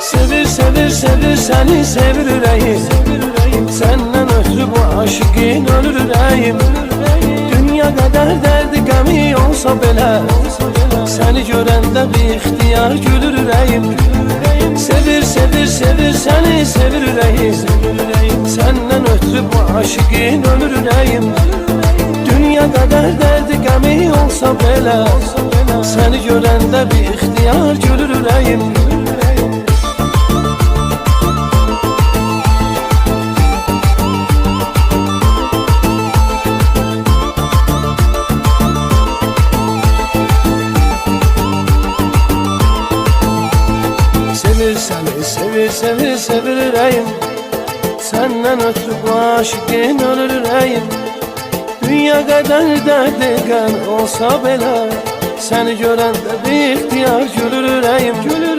Sevir sevir sevir seni sevir ürəyim. Senden ötürü bu aşıqın ölür ürəyim. Dünya kadar derdi qəmi olsa belə, seni görəndə bir ixtiyar gülür ürəyim. Sevir sevir sevir seni sevir ürəyim. Senden ötürü bu aşıqın ölür ürəyim. Dünya kadar derdi qəmi olsa belə, seni görəndə bir ixtiyar gülür ürəyim. Sevir seni sevir sevir sevir ürəyim. Senden ötürü bu aşıqın ölür ürəyim. Dünya kadar derdi qəm olsa belə, seni görəndə bir ixtiyar gülür ürəyim.